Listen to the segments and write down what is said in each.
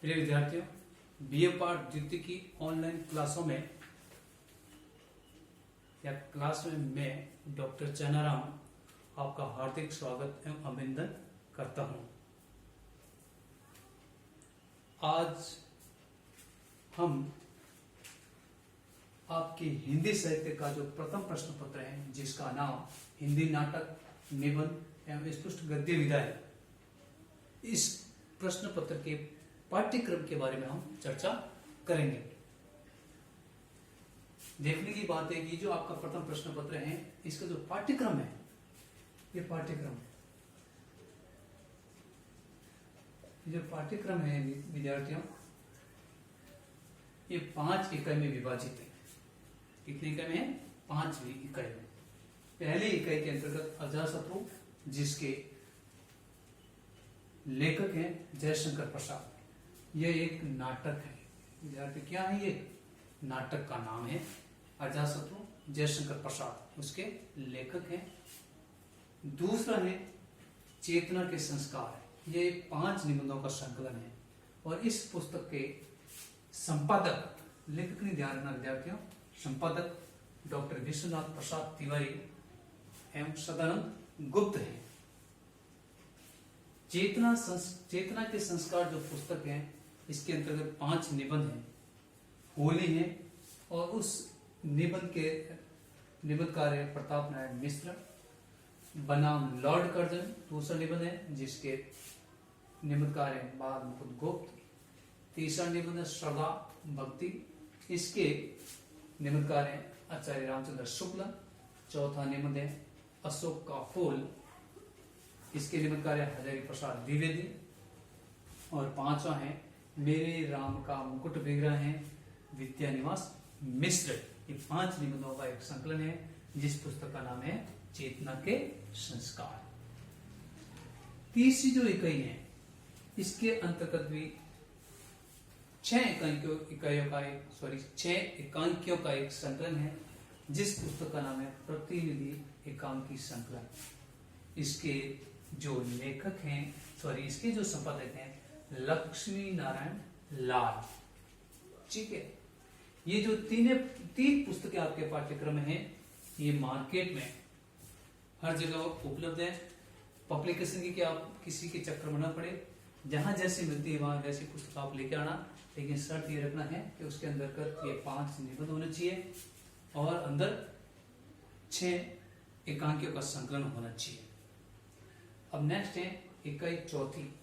प्रिय विद्यार्थियों, BA part द्वितीय की ऑनलाइन क्लासों में या क्लास में मैं डॉक्टर चनाराम आपका हार्दिक स्वागत एवं अभिनंदन करता हूं। आज हम आपकी हिंदी साहित्य का जो प्रथम प्रश्न पत्र है, जिसका नाम हिंदी नाटक, निबंध एवं स्पष्ट गद्य विधा है, इस प्रश्न पत्र के पाठ्यक्रम के बारे में हम चर्चा करेंगे। देखने की बात है कि जो आपका प्रथम प्रश्न पत्र है, इसका जो पाठ्यक्रम है, ये पाठ्यक्रम है विद्यार्थियों, ये 5 इकाई में विभाजित है। कितनी इकाई में है? 5 इकाई में। पहली इकाई के अंतर्गत अजातशत्रु, जिसके लेखक हैं जयशंकर प्रसाद। यह एक नाटक है विद्यार्थी। क्या है ये? नाटक का नाम है अजातशत्रु, जयशंकर प्रसाद उसके लेखक हैं। दूसरा है चेतना के संस्कार। ये 5 निबंधों का संकलन है और इस पुस्तक के संपादक, लेखक नहीं ध्यान रखना विद्यार्थियों, संपादक डॉक्टर विश्वनाथ प्रसाद तिवारी एवं सदानंद गुप्त है। चेतना के संस्कार जो पुस्तक है, इसके अंतर्गत 5 निबंध हैं। होली है और उस निबंधकार है प्रताप नारायण मिश्र। बनाम लॉर्ड कर्जन दूसरा निबंध है, जिसके निबंधकार है बाल मुकुंद गुप्त। तीसरा निबंध है श्रद्धा भक्ति, इसके निबंधकार है आचार्य रामचंद्र शुक्ल। चौथा निबंध है अशोक का फूल, इसके निबंधकार है हजारी प्रसाद द्विवेदी। और 5वां है मेरे राम का मुकुट विग्रह है विद्यानिवास मिश्र। ये 5 निबंधों का एक संकलन है, जिस पुस्तक का नाम है चेतना के संस्कार। तीसरी जो इकाई है, इसके अंतर्गत भी 6 एकांकियों का एक संकलन है, जिस पुस्तक का नाम है प्रतिनिधि एकांकी संकलन। इसके जो लेखक हैं, इसके जो संपादक हैं लक्ष्मी नारायण लाल। ठीक है, ये जो तीन पुस्तकें आपके पाठ्यक्रम में हैं, ये मार्केट में हर जगह उपलब्ध है। पब्लिकेशन की क्या आप किसी के चक्कर में ना पड़े, जहां जैसी मिलती है वहां वैसी पुस्तक आप लेके आना। लेकिन शर्त ये रखना है कि उसके अंतर्गत ये 5 निबंध होने चाहिए और अंदर 6 एकांकियों का संकलन होना चाहिए। अब नेक्स्ट है इकाई चौथी।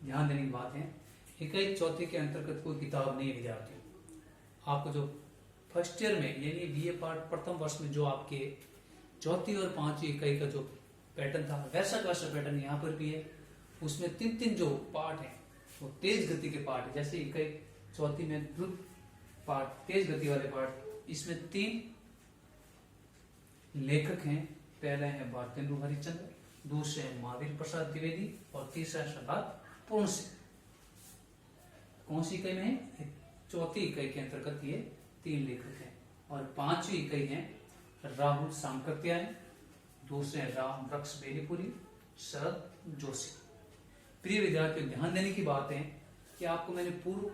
ध्यान देने की बात है, इकाई चौथी के अंतर्गत कोई किताब नहीं है विद्यार्थियों। आपको जो फर्स्ट ईयर में यानी बीए पार्ट प्रथम वर्ष में जो आपके चौथी और 5वीं इकाई का जो पैटर्न था, वैसा पैटर्न यहाँ पर भी है। उसमें 3 जो पार्ट है वो तेज गति के पार्ट है। जैसे इकाई चौथी में द्रुत पार्ट, तेज गति वाले पार्ट, इसमें 3 लेखक हैं। पहला है भारतेंदु हरिश्चंद्र, दूसरे है महावीर प्रसाद द्विवेदी और तीसरा शरद पूर्ण सिंह। कौन सी इकाई में है? चौथी इकाई के अंतर्गत ये 3 लेखक हैं। और 5वीं इकाई है राहुल सांकृत्यायन, दूसरे राम वृक्ष बेनीपुरी, शरद जोशी। प्रिय विद्यार्थियों, ध्यान देने की बात है कि आपको मैंने पूर्व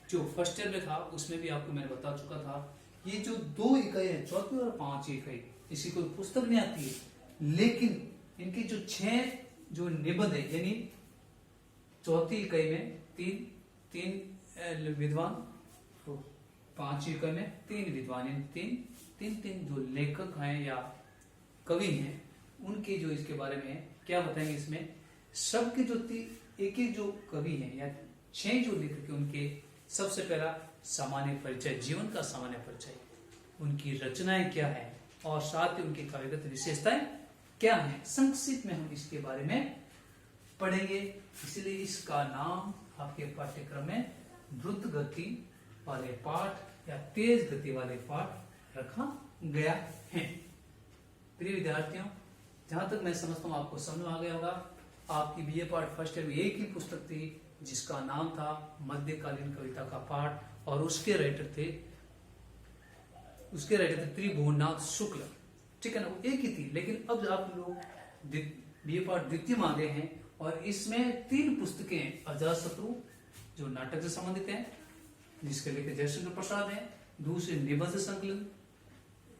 जो फर्स्ट ईयर में था उसमें भी आपको मैंने बता चुका था, ये जो 2 इकाई है, चौथी और 5वीं इकाई, इसी कोई पुस्तक नहीं आती है, लेकिन इनकी जो 6 जो निबंध है, यानी चौथी इकाई में तीन विद्वान, तो 5वीं इकाई में 3 विद्वान, तीन जो लेखक हैं या कवि हैं, उनके जो इसके बारे में क्या बताएंगे। इसमें सबके जो एक जो कवि हैं या 6 जो लेखक हैं, उनके सबसे पहला सामान्य परिचय, जीवन का सामान्य परिचय, उनकी रचनाएं क्या है और साथ ही उनकी काव्यगत विशेषताएं क्या है, संक्षिप्त में हम इसके बारे में पढ़ेंगे। इसलिए इसका नाम आपके पाठ्यक्रम में द्रुत गति वाले पाठ या तेज गति वाले पाठ रखा गया है। प्रिय विद्यार्थियों, जहां तक मैं समझता हूं आपको समझ में आ गया होगा। आपकी बीए पार्ट फर्स्ट ईयर में एक ही पुस्तक थी, जिसका नाम था मध्यकालीन कविता का पाठ, और उसके राइटर थे त्रिभुवननाथ शुक्ल। ठीक है ना, वो एक ही थी। लेकिन अब आप लोग बीए पार्ट द्वितीय में आ गए हैं और इसमें 3 पुस्तकें अजातशत्रु जो नाटक से संबंधित है, जिसके लेखक जयशंकर प्रसाद है। दूसरे निबंध संकलन,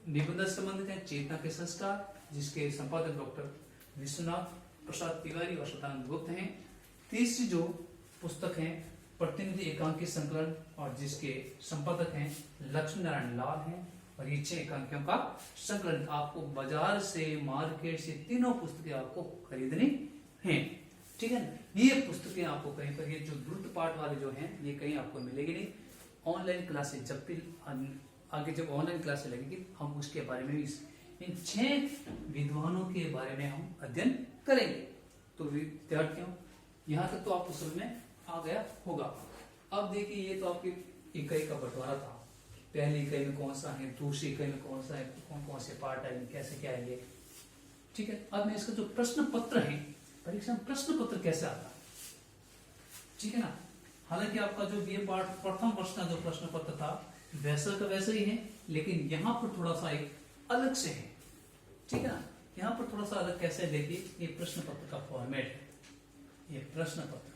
निबंध से संबंधित है चेतना के संस्कार, जिसके संपादक डॉक्टर विश्वनाथ प्रसाद तिवारी और सदानंद गुप्त हैं। तीसरी जो पुस्तक है प्रतिनिधि एकांकी संकलन, और जिसके संपादक हैं लक्ष्मी नारायण लाल हैं, और ये 6 एकांकियों का संकलन। आपको बाजार से, मार्केट से तीनों पुस्तकें आपको खरीदनी हैं, ठीक है ना। ये पुस्तकें आपको कहीं पर, ये जो द्रुत पाठ वाले जो हैं ये कहीं आपको मिलेगी नहीं। ऑनलाइन क्लासेस जब भी आगे जब ऑनलाइन क्लासेस लगेगी हम उसके बारे में इन 6 विद्वानों के बारे में हम अध्ययन करेंगे। तो विद्यार्थियों यहाँ तक तो आपको समझ में आ गया होगा। अब देखिए ये तो आपकी इकाई का बंटवारा था, पहली इकाई में कौन सा है, दूसरी इकाई में कौन सा है, कौन कौन से पार्ट आएंगे, कैसे क्या आएंगे, ठीक है। अब मैं इसका जो प्रश्न पत्र है, परीक्षा में प्रश्न पत्र कैसे आता है, ठीक है ना। हालांकि आपका जो ये पार्ट प्रथम वर्ष का जो प्रश्न पत्र था वैसा का वैसा ही है, लेकिन यहाँ पर थोड़ा सा एक अलग से है, ठीक है ना। यहाँ पर थोड़ा सा अलग कैसे है, देखिए ये प्रश्न पत्र का फॉर्मेट है, ये प्रश्न पत्र,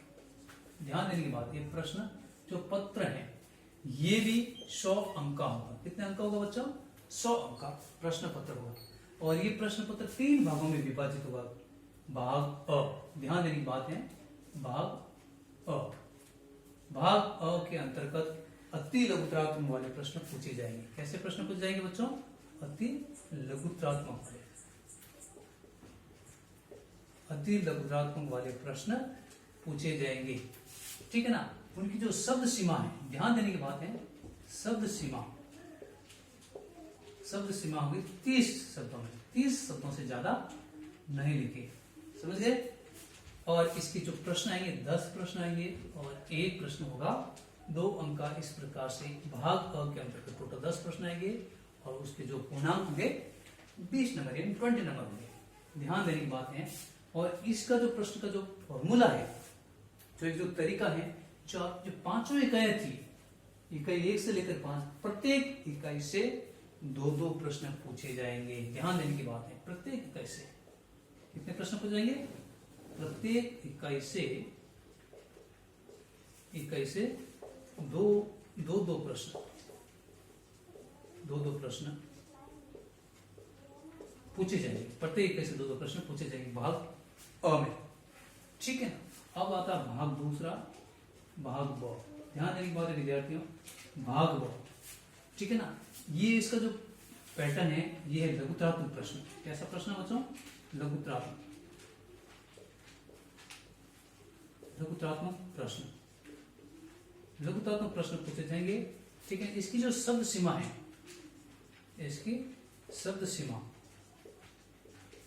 ध्यान देने की बात, ये प्रश्न जो पत्र है ये भी 100 अंक का होगा। कितने अंक का होगा बच्चों? 100 अंक का प्रश्न पत्र होगा। और ये प्रश्न पत्र 3 भागों में विभाजित होगा। भाग अ, ध्यान देने की बात है, भाग अ, भाग अ के अंतर्गत अति लघुत्रात्मक वाले प्रश्न पूछे जाएंगे। कैसे प्रश्न पूछे जाएंगे बच्चों? अति लघुत्रात्मक वाले, अति लघुत्रात्मक वाले प्रश्न पूछे जाएंगे, ठीक है ना। उनकी जो शब्द सीमा है, ध्यान देने की बात है, शब्द सीमा, शब्द सीमा होगी 30 शब्दों में, 30 शब्दों से ज्यादा नहीं लिखे, समझ गए। और इसके जो प्रश्न आएंगे 10 प्रश्न आएंगे, और एक प्रश्न होगा 2 अंक का। इस प्रकार से भाग अ के अंतर्गत टोटल 10 प्रश्न आएंगे, और उसके जो पूर्णांक होंगे 20 नंबर यानी 20 नंबर होंगे, ध्यान देने की बात है। और इसका जो प्रश्न का जो फॉर्मूला है, जो तरीका है, जो 5 इकाइयां थी, इकाई 1 से लेकर 5, प्रत्येक इकाई से 2-2 प्रश्न पूछे जाएंगे। ध्यान देने की बात है, प्रत्येक इकाई से कितने प्रश्न पूछे जाएंगे? प्रत्येक इकाई से 2-2 प्रश्न, 2-2 प्रश्न पूछे जाएंगे, प्रत्येक इकाई से 2-2 प्रश्न पूछे जाएंगे भाग अ में, ठीक है ना। अब आता है भाग दूसरा, भाग ब। ध्यान देने की बात है विद्यार्थियों, भाग ब, ठीक है ना। ये इसका जो पैटर्न है ये है लघुत्रात्मक प्रश्न। कैसा प्रश्न है बच्चों? लघुत्रात्मक प्रश्न, लघुत्रात्मक प्रश्न पूछे जाएंगे, ठीक है। इसकी जो शब्द सीमा है, इसकी शब्द सीमा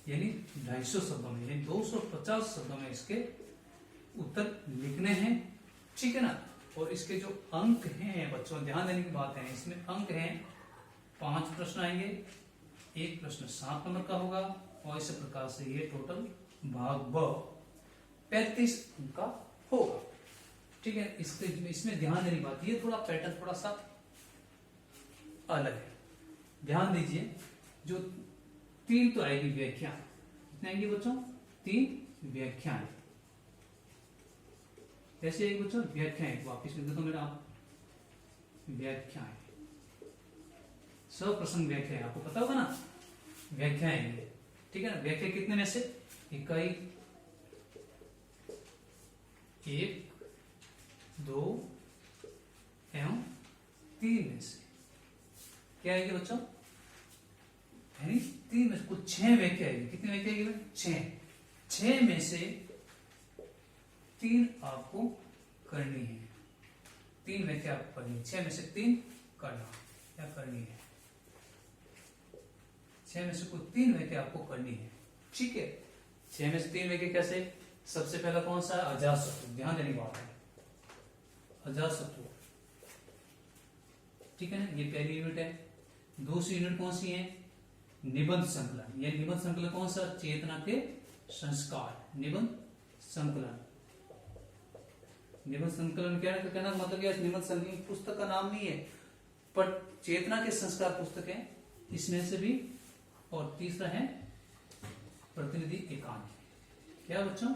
यानी 250 शब्दों में, यानी 250 शब्दों में इसके उत्तर लिखने हैं, ठीक है ना। और इसके जो अंक हैं बच्चों, ध्यान देने की बात है, इसमें अंक हैं 5 प्रश्न आएंगे, एक प्रश्न 7 नंबर का होगा, और इस प्रकार से ये टोटल भाग ब 35 अंक का होगा, ठीक है। इसमें ध्यान देने की बात, ये थोड़ा पैटर्न थोड़ा सा अलग है, ध्यान दीजिए। जो 3 तो आएगी व्याख्या, कितने आएंगे बच्चों? 3 व्याख्याएं, कैसे आएगी बच्चों? व्याख्याएं, वापिस लिख देता हूं मेरा, आप व्याख्याएं, सप्रसंग व्याख्या, आपको पता होगा ना व्याख्याएं, ठीक है ना। व्याख्या कितने में से? इकाई 1, 2 एवं 3 में से क्या आएगी बच्चों? यानी 3 में से कुल 6 व्याख्या आएगी। कितनी व्याख्या आएगी? 6 में से 3 आपको करनी है, 3 व्याख्या आपको करनी है, 6 में से 3 करना या करनी है, 6 में से कुल 3 व्याख्या आपको करनी है, ठीक है। 6 में से 3 व्याख्या कैसे? सबसे पहला कौन सा है? अजातशत्रु, ध्यान देने की बात है, अजातशत्रु, ठीक है ना। ये पहली यूनिट है। दूसरी यूनिट कौन सी है? निबंध संकलन। ये निबंध संकलन कौन सा? चेतना के संस्कार, निबंध संकलन। निबंध संकलन क्या है? कहना मतलब क्या? निबंध संकलन पुस्तक का नाम नहीं है, पर चेतना के संस्कार पुस्तक है, इसमें से भी। और तीसरा है प्रतिनिधि एकांकी। क्या बच्चों?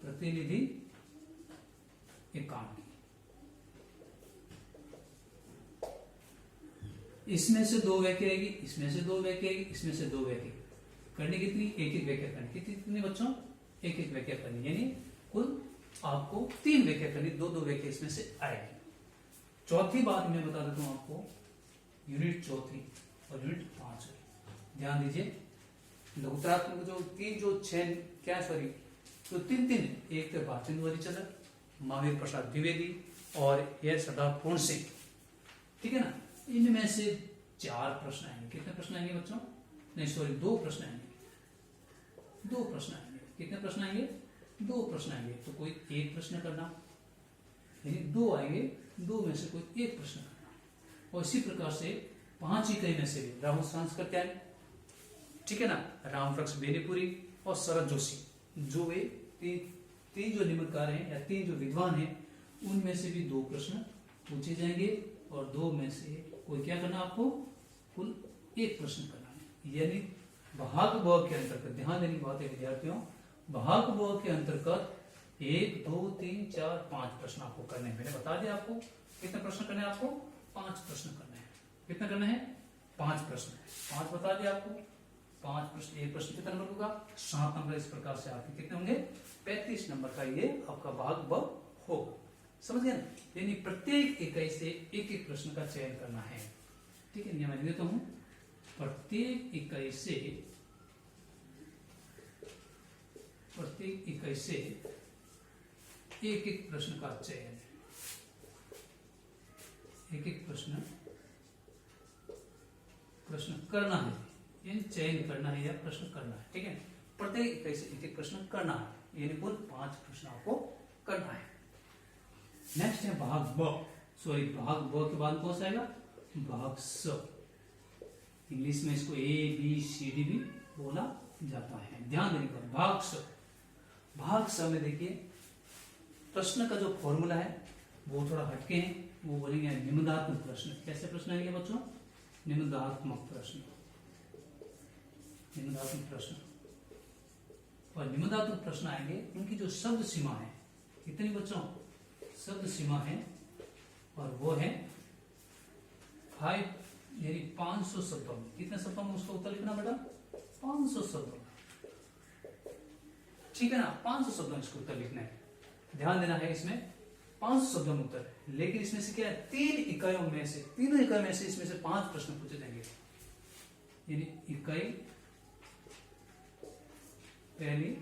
प्रतिनिधि एकांकी, इसमें से 2 वाक्य आएगी, इसमें से 2 वाक्य आएगी, इसमें से 2 वाक्य करनी कितनी, एक एक वाक्य करनी कितनी बच्चों, एक एक वाक्य करनी, यानी कुल आपको 3 वाक्य करनी, 2-2 वाक्य इसमें से आएगी। चौथी बात मैं बता देता हूं आपको, यूनिट 4 और यूनिट 5 ध्यान दीजिए। लघुतरात्मक जो 3 जो 6 क्या सॉरी तो 3 एक तो भारतेंदु हरिश्चंद्र, महावीर प्रसाद द्विवेदी और एस पूर्ण सिंह, ठीक है ना। इनमें से 4 प्रश्न आएंगे। कितने प्रश्न आएंगे बच्चों, नहीं सॉरी 2 प्रश्न आएंगे, 2 प्रश्न आएंगे। कितने प्रश्न आएंगे, 2 प्रश्न आएंगे। तो कोई एक प्रश्न करना, यानी 2 आएंगे, 2 में से कोई एक प्रश्न करना। और इसी प्रकार से 5 इकाई में से भी राहुल सांस्कृत्याय, ठीक है ना, रामवृक्ष बेनीपुरी और शरद जोशी, जो वे 3 जो निबंधकार हैं या 3 जो विद्वान हैं, उनमें से भी 2 प्रश्न पूछे जाएंगे और 2 में से कोई क्या करना आपको, कुल 1 प्रश्न करना है। यानी भाग ब के अंतर्गत, ध्यान देने की बात है विद्यार्थियों, भाग ब के अंतर्गत 1 2 3 4 5 प्रश्न आपको करने हैं। मैंने बता दिया आपको कितने प्रश्न करने हैं, आपको 5 प्रश्न करने हैं। कितने करने हैं, 5 प्रश्न, 5 बता दिया आपको। 5 प्रश्न, एक प्रश्न कितना नंबर होगा, 7 नंबर। इस प्रकार से आपके कितने होंगे, 35 नंबर का ये आपका भाग ब होगा। समझ गए ना, यानी प्रत्येक इकाई से एक एक प्रश्न का चयन करना है, ठीक है। मैं लिख देता हूं, प्रत्येक इकाई से एक एक प्रश्न का चयन, एक एक प्रश्न करना है, यानी चयन करना है या प्रश्न करना है, ठीक है। प्रत्येक इकाई से एक एक प्रश्न करना है, यानी कुल 5 प्रश्न आपको करना है। नेक्स्ट है भाग ब, सॉरी भाग ब के बाद कौन सा आएगा, भाग स। इंग्लिश में इसको ABCD भी बोला जाता है, ध्यान देने का। भाग स, भाग स में देखिए प्रश्न का जो फॉर्मूला है वो थोड़ा हटके है, वो बोलेंगे निबंधात्मक प्रश्न। कैसे प्रश्न आएंगे बच्चों, निबंधात्मक प्रश्न, निबंधात्मक प्रश्न। और निबंधात्मक प्रश्न आएंगे, इनकी जो शब्द सीमा है, कितनी बच्चों, शब्द सीमा है, और वो है 5 यानी 500 शब्दों में। कितने शब्दों में उसका उत्तर लिखना बेटा, 500 शब्दों में, ठीक है ना। 500 शब्दों में इसका उत्तर लिखना है, ध्यान देना है। इसमें 500 शब्दों में उत्तर है, लेकिन इसमें से क्या है, 3 इकाइयों में से, तीनों इकाई में से इसमें से 5 प्रश्न पूछे जाएंगे। यानी इकाई पहली,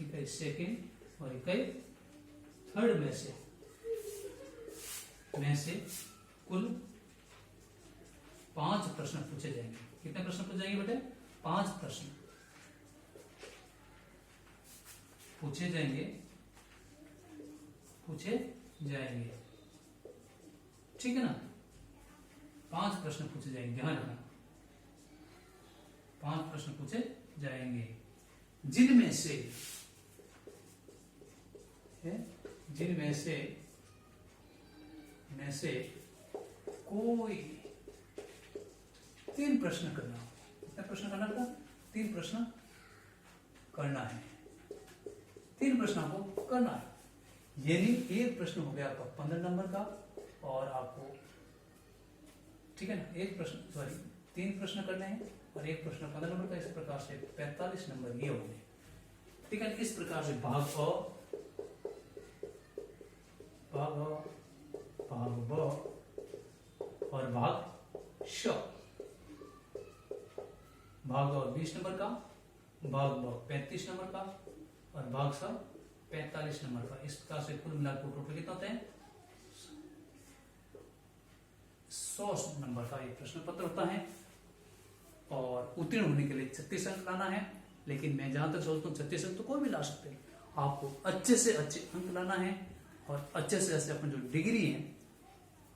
इकाई सेकंड और इकाई थर्ड में से कुल 5 प्रश्न पूछे जाएंगे। कितने प्रश्न पूछे जाएंगे बेटे, 5 प्रश्न पूछे जाएंगे, ठीक है ना। 5 प्रश्न पूछे जाएंगे, ध्यान रखना, 5 प्रश्न पूछे जाएंगे, जिनमें से कोई 3 प्रश्न करना। कितने प्रश्न करना था, 3 प्रश्न करना है, 3 प्रश्न आपको करना है। यानी एक प्रश्न हो गया आपका 15 नंबर का, और आपको, ठीक है ना, एक प्रश्न सॉरी 3 प्रश्न करने हैं और एक प्रश्न 15 नंबर का। इस प्रकार से 45 नंबर ये होंगे, ठीक है। इस प्रकार से भाग ब, और भाग श, भाग ब 20 नंबर का, भाग ब 35 नंबर का और भाग स 45 नंबर का। इस प्रकार से कुल मिलाकर टोटल कितना होता है, 100 नंबर का एक प्रश्न पत्र होता है। और उत्तीर्ण होने के लिए 36 अंक लाना है, लेकिन मैं जहां तक सोचता हूँ 36 अंक तो कोई भी ला सकते हैं। आपको अच्छे से अच्छे अंक लाना है और अच्छे से अच्छे अपनी जो डिग्री है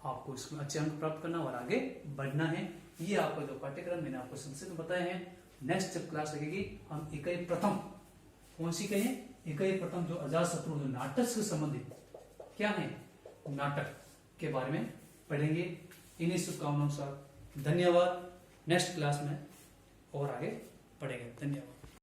आपको इसमें अच्छे अंक प्राप्त करना और आगे बढ़ना है। ये आपका जो पाठ्यक्रम मैंने आपको संक्षिप्त में बताया है। नेक्स्ट जब क्लास लगेगी हम इकाई प्रथम, कौन सी इकाई है, इकाई प्रथम जो अजातशत्रु जो नाटक से संबंधित क्या है, नाटक के बारे में पढ़ेंगे। इन्हीं शुभकामनाओं के साथ धन्यवाद। नेक्स्ट क्लास में और आगे पढ़ेंगे। धन्यवाद।